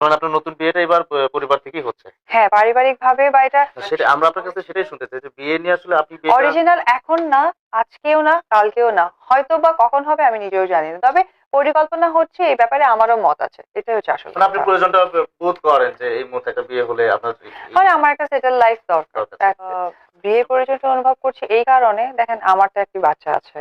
কারণ আপনার নতুন বিয়েটা এবার পরিবার থেকেই হচ্ছে। হ্যাঁ, পারিবারিকভাবে বা এটা সেটা আমরা আপনার কাছে সেটাই শুনতে চাই যে বিয়ে নিয়ে আসলে আপনি বিয়েটা অরিজিনাল এখন না, আজকেও না, কালকেও না। হয়তো বা কখন হবে আমি নিজেও জানি না। তবে পরিকল্পনা হচ্ছে, এই ব্যাপারে আমারও মত আছে। এটাই হচ্ছে আসল মানে আপনি কথা। প্রয়োজনটা বোধ করেন যে এই মুহূর্তে একটা বিয়ে হলে আপনার মানে আমার একটা সেটেল লাইফ দরকার। দরকার। বিয়ে প্রয়োজনটা অনুভব করছি এই কারণে, দেখেন আমার তো একটি বাচ্চা আছে।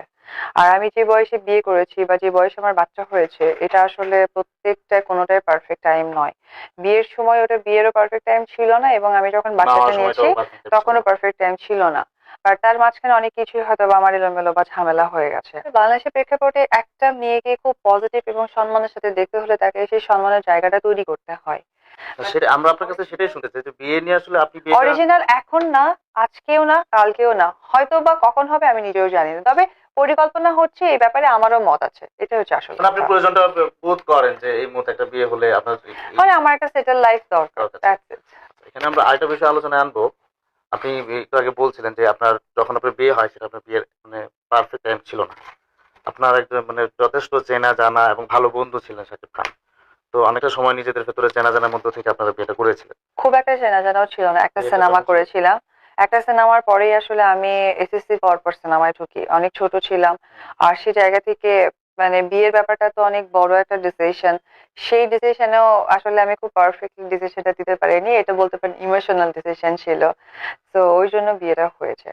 আর আমি যে বয়সে বিয়ে করেছি বা যে বয়সে আমার বাচ্চা হয়েছে, এটা আসলে প্রত্যেকটা কোনোটাই পারফেক্ট টাইম নয়। বিয়ের সময় ওটা বিয়েরও পারফেক্ট টাইম ছিল না, এবং আমি যখন মা বাচ্চাটা হওয়ার নিয়েছি সময়টাও বাচ্চা ছিল। তখনও পারফেক্ট টাইম ছিল না। বাট তার মাঝখানে অনেক কিছুই হয়তো বা আমার এলোমেলো বা ঝামেলা হয়ে গেছে। বাংলাদেশের প্রেক্ষাপটে একটা মেয়েকে খুব পজিটিভ এবং সম্মানের সাথে দেখতে হলে তাকে সেই সম্মানের জায়গাটা তৈরি করতে হয়। সেটা আমরা আপনার কাছে সেটাই শুনতে চাই যে বিয়ে নিয়ে আসলে আপনি বিয়েটা অরিজিনাল এখন না, আজকেও না, কালকেও না। হয়তো বা কখন হবে আমি নিজেও জানি না। তবে পরিকল্পনা হচ্ছে, এই ব্যাপারে আমারও মত আছে। এটা হচ্ছে আসল মানে আপনি কথা। প্রয়োজনটা বোধ করেন যে এই মুহূর্তে একটা বিয়ে হলে আপনার মানে আমার একটা সেটেল লাইফ দরকার। দরকার। That's it. এখানে আমরা আরেকটা বিষয় আলোচনায় আনবো। আপনি একটু আগে বলছিলেন যে আপনার যখন আপনার বিয়ে হয় সেটা আপনার বিয়ের মানে পারফেক্ট টাইম ছিল না। আপনার একজন মানে যথেষ্ট চেনা জানা এবং ভালো বন্ধু ছিলেন শাকিব খান। তো অনেকটা সময় নিজেদের ভেতরে চেনা জানার মধ্য থেকে আপনারা বিয়েটা করেছিলেন। খুব একটা চেনা জানাও ছিল না। একটা বিয়েটা সিনেমা যখন করেছিলাম। একটা সিনেমার পরেই আসলে আমি এসএসসি পর সিনেমায় ঢুকি। অনেক ছোট ছিলাম। আর সেই জায়গা থেকে মানে বিয়ের ব্যাপারটা তো অনেক বড় একটা ডিসিশন। সেই ডিসিশনেও আসলে আমি খুব পারফেক্টলি ডিসিশনটা দিতে পারিনি। এটা বলতে পারেন ইমোশনাল ডিসিশন ছিল। তো ওই জন্য বিয়েটা হয়েছে।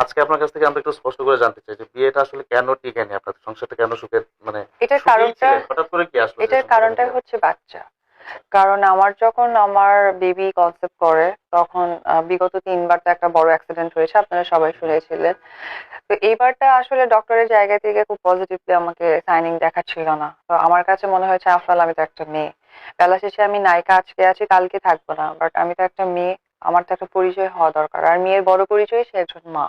আজকে আপনার কাছ থেকে আমরা একটু স্পষ্ট করে জানতে চাই যে বিয়েটা আসলে কেন টিকেনি, আপনাদের সংসারটা কেন সুখের মানে এটার সুখেই কারণটা ছিলেন, হঠাৎ করে কি আসলো যে এটার সংসারটা কারণটা ভেঙে গেল? হচ্ছে বাচ্চা। কারণ আমার যখন আমার বেবি কনসেপ্ট করে, তখন বিগত ৩ বার তো একটা বড় অ্যাক্সিডেন্ট হয়েছে, আপনারা সবাই শুনেছিলেন। তো এইবারটা আসলে ডক্টরের জায়গা থেকে খুব পজিটিভলি আমাকে সাইনিং দেখাচ্ছিল না। তো আমার কাছে মনে হয়েছে আফটার অল আমি তো একটা মেয়ে। বেলা শেষে আমি নায়িকা আজকে আছি, কালকে থাকবো না। বাট আমি তো একটা মেয়ে। আমার তো একটা পরিচয় হওয়া দরকার। আর মেয়ের বড় পরিচয় সে একজন মা।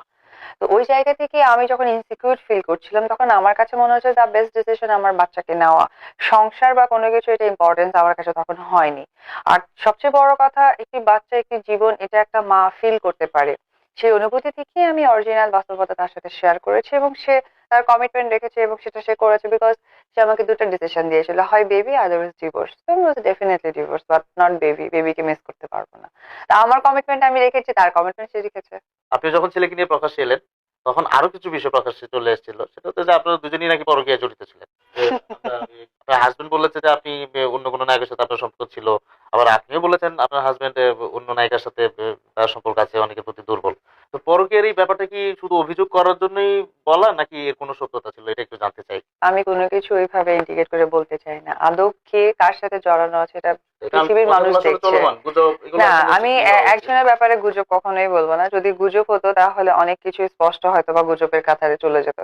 তো ওই জায়গা থেকে আমি যখন ইনসিকিউর ফিল করছিলাম, তখন আমার কাছে মনে হচ্ছে দ্য বেস্ট ডিসিশন আমার বাচ্চাকে নেওয়া। সংসার বা কোনো কিছু এটা ইম্পর্টেন্স আমার কাছে তখন হয়নি। আর সবচেয়ে বড় কথা, একটি বাচ্চা, একটি জীবন, এটা একটা মা ফিল করতে পারে। সেই অনুভূতি থেকেই আমি অরিজিনাল বাস্তবতা তার সাথে শেয়ার করেছি, এবং সে তার কমিটমেন্ট রেখেছে এবং সেটা সে করেছে। বিকজ সে আমাকে দুটো ডিসিশন দিয়েছিল, হয় বেবি, আদারওয়াইজ ডিভোর্স। তো আমি বলছি definitely divorce, but not baby. বেবিকে মিস করতে পারবো না। তা আমার কমিটমেন্ট আমি রেখেছি, তার কমিটমেন্ট সে রেখেছে। আপনি যখন ছেলেকে নিয়ে প্রকাশ্যে এলেন তখন আরো কিছু বিষয় প্রকাশ্যে চলে এসেছিল, সেটা হচ্ছে যে আপনারা দুজনেই নাকি পরকীয়ায় জড়িত ছিলেন। যে আপনার হাজবেন্ড বলেছে যে আপনি অন্য কোনো নায়কের সাথে আপনার সম্পর্ক ছিল, আবার আপনিও বলেছেন আপনার হাজবেন্ড অন্য নায়িকার সাথে তার সম্পর্ক আছে, অনেকের প্রতি দুর্বল। তো পরকীয়ার এই ব্যাপারটা কি শুধু অভিযোগ করার জন্যই বলা, নাকি এর কোনো সত্যতা ছিল, এটা একটু জানতে চাই। আমি কোনো কিছু ওইভাবে ইন্ডিকেট করে বলতে চাই না। আদৌ কে কার সাথে জড়ানো আছে এটা এটা পৃথিবীর মানুষ কথাগুলো আসলে দেখছে। চলমান গুজব, এগুলো না, আসলে হচ্ছে আমি কি হওয়া উচিত? একজনের ব্যাপারে গুজব কখনোই বলবো না। যদি গুজব হতো তাহলে অনেক কিছু স্পষ্ট হয়তো বা গুজবের কাতারে চলে যেত।